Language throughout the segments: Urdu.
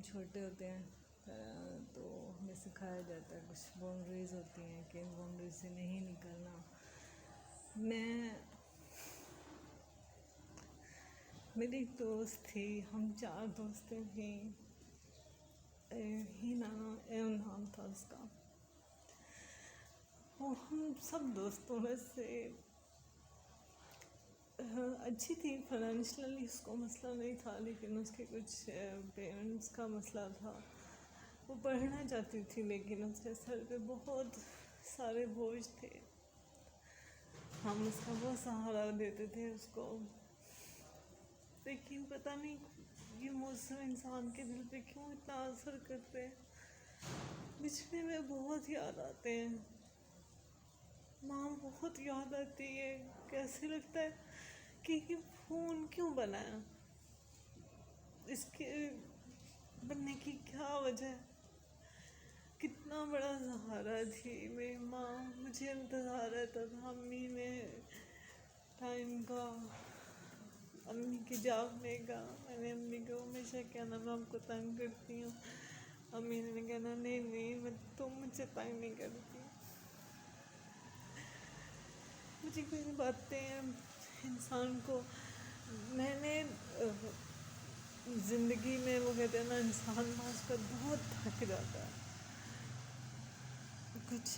چھوٹے ہوتے ہیں تو ہمیں سکھایا جاتا ہے، کچھ باؤنڈریز ہوتی ہیں کہ ان باؤنڈریز سے نہیں نکلنا. میری ایک دوست تھی، ہم 4 دوستیں تھیں. ہینا نام تھا اس کا. وہ ہم سب دوستوں میں سے اچھی تھی. فائنینشلی اس کو مسئلہ نہیں تھا، لیکن اس کے کچھ پیرنٹس کا مسئلہ تھا. وہ پڑھنا چاہتی تھی لیکن اس کے سر پہ بہت سارے بوجھ تھے. ہم اس کا بہت سہارا دیتے تھے اس کو، لیکن پتہ نہیں یہ موسم انسان کے دل پہ کیوں اتنا اثر کرتے ہیں. بچھڑے میں بہت یاد آتے ہیں. ماں بہت یاد آتی ہے. کیسے لگتا ہے کہ یہ فون کیوں بنایا، اس کے بننے کی کیا وجہ ہے. کتنا بڑا سہارا تھی میری ماں. مجھے انتظار رہتا تھا امی نے ٹائم کا، امی کے جاگنے کا. میں نے امی کو ہمیشہ کہنا میں آپ کو تنگ کرتی ہوں. امی نے کہنا نہیں تم مجھ سے تنگ نہیں کرتی. مجھے کوئی باتیں انسان کو، میں نے زندگی میں وہ کہتے ہیں نا انسان بعض کا بہت تھک جاتا ہے. کچھ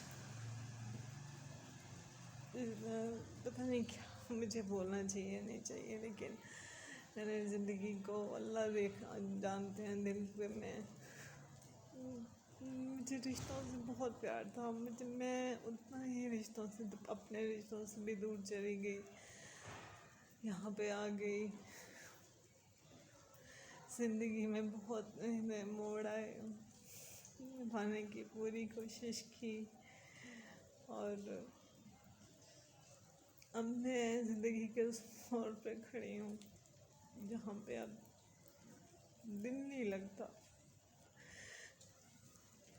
پتہ نہیں کیا مجھے بولنا چاہیے نہیں چاہیے، لیکن میں نے زندگی کو اللہ جانتے ہیں دل پہ مجھے رشتوں سے بہت پیار تھا. میں اتنا ہی رشتوں سے، اپنے رشتوں سے بھی دور چلی گئی، یہاں پہ آ گئی. زندگی میں بہت موڑ آئے، نبھانے کی پوری کوشش کی، اور اب میں زندگی کے اس موڑ پہ کھڑی ہوں جہاں پہ اب دل نہیں لگتا.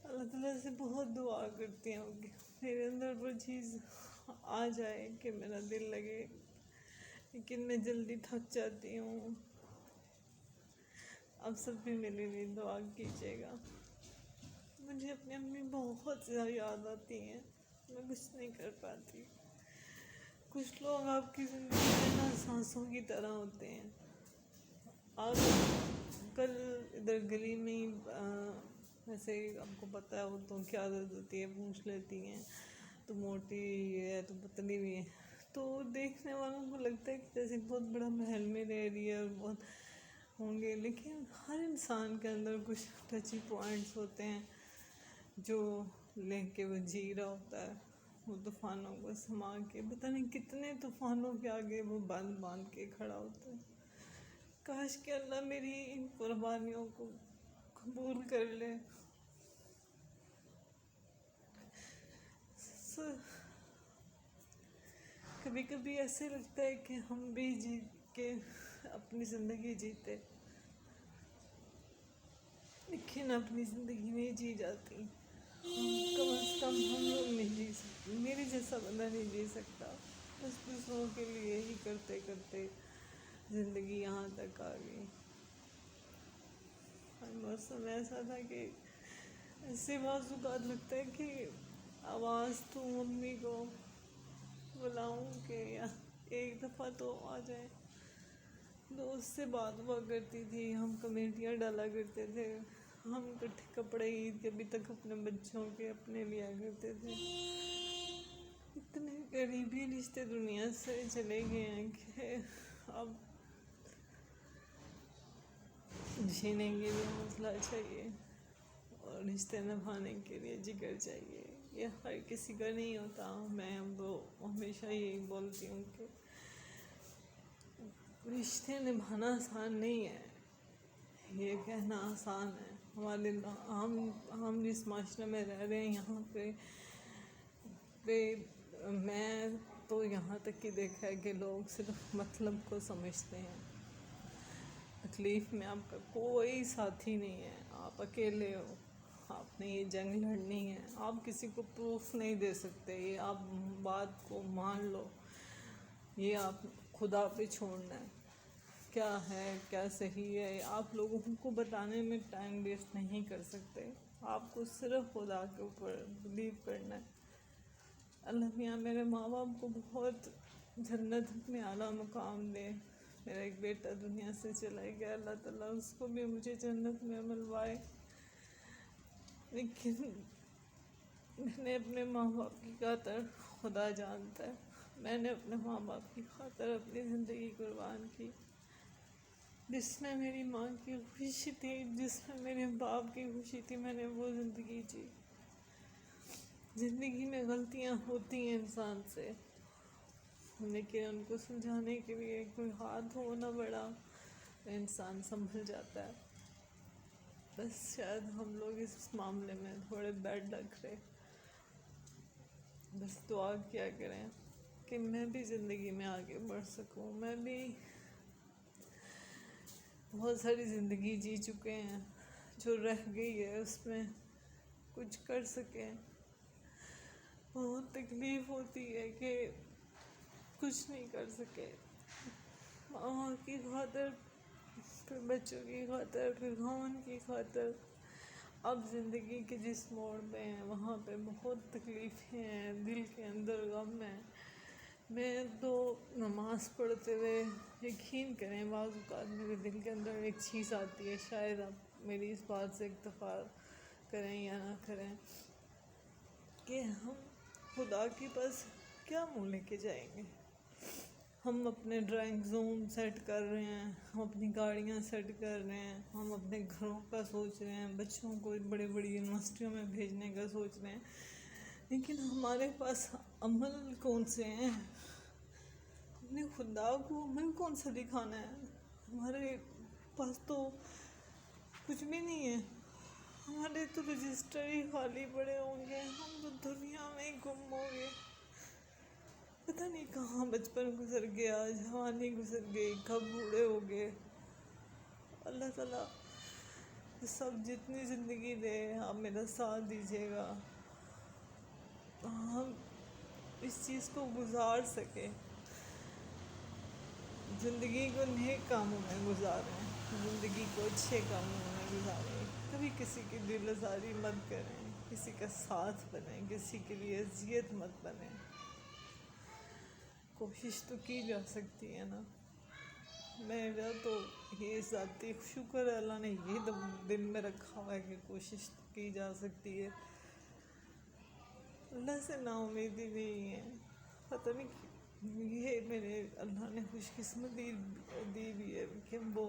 اللہ تعالیٰ سے بہت دعا کرتی ہوں کہ میرے اندر وہ چیز آ جائے کہ میرا دل لگے، لیکن میں جلدی تھک جاتی ہوں. اب سب بھی میرے لیے دعا کیجیے گا. مجھے اپنی امی بہت زیادہ یاد آتی ہیں. میں کچھ نہیں کر پاتی. کچھ لوگ آپ کی زندگی میں نا سانسوں کی طرح ہوتے ہیں. کل ادھر گلی میں ویسے آپ کو پتہ ہے عورتوں کی عادت ہوتی ہے، پوچھ لیتی ہیں تو موٹی ہے تو پتلی بھی ہے، تو دیکھنے والوں کو لگتا ہے کہ جیسے بہت بڑا محل میں رہ رہی ہے اور بہت ہوں گے. لیکن ہر انسان کے اندر کچھ ٹچی پوائنٹس ہوتے ہیں جو لے کے وہ جی رہا ہوتا ہے. وہ طوفانوں کو سما کے، پتہ نہیں کتنے طوفانوں کے آگے وہ باندھ کے کھڑا ہوتا ہے. کاش کہ اللہ میری ان قربانیوں کو قبول کر لے. کبھی کبھی ایسے لگتا ہے کہ ہم بھی جی کے اپنی زندگی جیتے، لیکن اپنی زندگی نہیں جی جاتی. کم از کم ہم لوگ نہیں جی سکتے. میرے جیسا بندہ نہیں جی سکتا. بس دوسروں کے لیے ہی کرتے کرتے زندگی یہاں تک آ گئی. موسم ایسا تھا کہ ایسے بعض اوقات لگتا ہے کہ آواز دوں امی کو، بلاؤں کہ ایک دفعہ تو آ جائیں. دوست سے بات ہوا کرتی تھی، ہم کمیٹیاں ڈالا کرتے تھے، ہم اکٹھے کپڑے عید کے ابھی تک اپنے بچوں کے اپنے لیا کرتے تھے. اتنے قریبی رشتے دنیا سے چلے گئے ہیں کہ اب جینے کے لیے حوصلہ چاہیے اور رشتے نبھانے کے لیے جگر چاہیے. یہ ہر کسی کا نہیں ہوتا. میں وہ ہمیشہ یہی بولتی ہوں کہ رشتے نبھانا آسان نہیں ہے. یہ کہنا آسان ہے. ہمارے ہم جس معاشرے میں رہ رہے ہیں یہاں پہ میں تو یہاں تک کہ دیکھا ہے کہ لوگ صرف مطلب کو سمجھتے ہیں. تکلیف میں آپ کا کوئی ساتھی نہیں ہے، آپ اکیلے ہو. آپ نے یہ جنگ لڑنی ہے. آپ کسی کو پروف نہیں دے سکتے. یہ آپ بات کو مان لو، یہ آپ خدا پہ چھوڑنا ہے کیا ہے کیا صحیح ہے آپ لوگوں کو بتانے میں ٹائم ویسٹ نہیں کر سکتے. آپ کو صرف خدا کے اوپر بلیو کرنا ہے. اللہ میاں میرے ماں باپ کو بہت جنت میں اعلیٰ مقام دے. میرا ایک بیٹا دنیا سے چلا گیا، اللہ تعالیٰ اس کو بھی مجھے جنت میں ملوائے. لیکن میں نے اپنے ماں باپ کی خاطر، خدا جانتا ہے، میں نے اپنے ماں باپ کی خاطر اپنی زندگی قربان کی. جس میں میری ماں کی خوشی تھی، جس میں میرے باپ کی خوشی تھی، میں نے وہ زندگی جی. زندگی میں غلطیاں ہوتی ہیں انسان سے، لیکن ان کو سلجھانے کے لیے کوئی ہاتھ ہو نہ بڑا تو انسان سنبھل جاتا ہے. بس شاید ہم لوگ اس معاملے میں تھوڑے بیڈ لگ رہے. بس دعا کیا کریں کہ میں بھی زندگی میں آگے بڑھ سکوں. میں بھی بہت ساری زندگی جی چکے ہیں، جو رہ گئی ہے اس میں کچھ کر سکیں. بہت تکلیف ہوتی ہے کہ کچھ نہیں کر سکے. ماں کی خاطر، پھر بچوں کی خاطر، پھر خاوند کی خاطر. اب زندگی کے جس موڑ پہ ہیں وہاں پہ بہت تکلیفیں ہیں، دل کے اندر غم ہے. میں تو نماز پڑھتے ہوئے یقین کریں بعض اوقات میرے دل کے اندر ایک چیز آتی ہے، شاید آپ میری اس بات سے اتفاق کریں یا نہ کریں، کہ ہم خدا کے پاس کیا منہ لے کے جائیں گے. ہم اپنے ڈرائنگ روم سیٹ کر رہے ہیں، ہم اپنی گاڑیاں سیٹ کر رہے ہیں، ہم اپنے گھروں کا سوچ رہے ہیں، بچوں کو بڑی بڑی یونیورسٹیوں میں بھیجنے کا سوچ رہے ہیں، لیکن ہمارے پاس عمل کون سے ہیں؟ ہم نے خدا کو عمل کون سا دکھانا ہے؟ ہمارے پاس تو کچھ بھی نہیں ہے. ہمارے تو رجسٹر ہی خالی پڑے ہوں گے. ہم تو دنیا میں ہی گم ہو گئے. پتہ نہیں کہاں بچپن گزر گیا، جوانی گزر گئی، کب بوڑھے ہو گئے. اللہ تعالیٰ سب جتنی زندگی دے آپ میرا ساتھ دیجیے گا، ہم اس چیز کو گزار سکیں. زندگی کو نیک کاموں میں گزاریں، زندگی کو اچھے کاموں میں گزاریں. کبھی کسی کی دل آزاری مت کریں، کسی کا ساتھ بنیں، کسی کے لیے اذیت مت بنیں. کوشش تو کی جا سکتی ہے نا. میرا تو یہ ذاتی شکر ہے اللہ نے یہ دل میں رکھا ہوا ہے کہ کوشش کی جا سکتی ہے. اللہ سے نا امیدی نہیں ہے. پتہ نہیں یہ میرے اللہ نے خوش قسمتی دی بھی ہے کہ وہ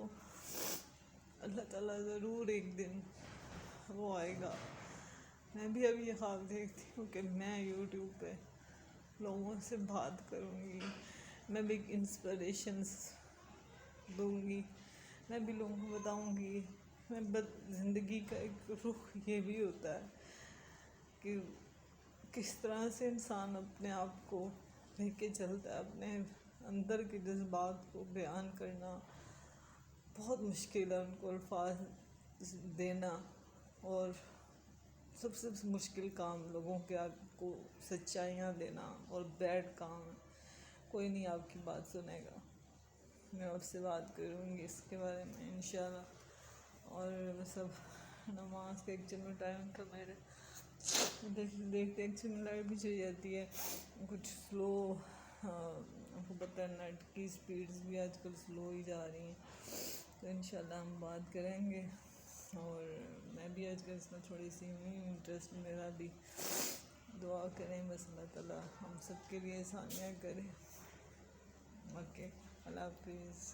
اللہ تعالیٰ ضرور ایک دن وہ آئے گا. میں بھی اب یہ خواب دیکھتی ہوں کہ میں یوٹیوب پہ لوگوں سے بات کروں گی، میں بھی انسپریشنس دوں گی، میں بھی لوگوں کو بتاؤں گی. زندگی کا ایک رخ یہ بھی ہوتا ہے کہ کس طرح سے انسان اپنے آپ کو لے کے چلتا ہے. اپنے اندر کے جذبات کو بیان کرنا بہت مشکل ہے، ان کو الفاظ دینا. اور سب سے مشکل کام لوگوں کے آپ کو سچائیاں دینا اور بیڈ کام. کوئی نہیں آپ کی بات سنے گا. میں آپ سے بات کروں گی اس کے بارے میں انشاءاللہ. اور بس اب نماز کا ایکچوئل میں ٹائم تھا میرے، دیکھتے ایکچوئل میں لائٹ بھی چلی جاتی ہے. کچھ سلو، آپ کو پتہ ہے نیٹ کی سپیڈز بھی آج کل سلو ہی جا رہی ہیں. تو انشاءاللہ ہم بات کریں گے. اور میں بھی آج کل اس میں تھوڑی سی انٹرسٹ میرا بھی. دعا کریں بس اللہ تعالیٰ ہم سب کے لیے آسانیاں کرے. اوکے، اللہ حافظ.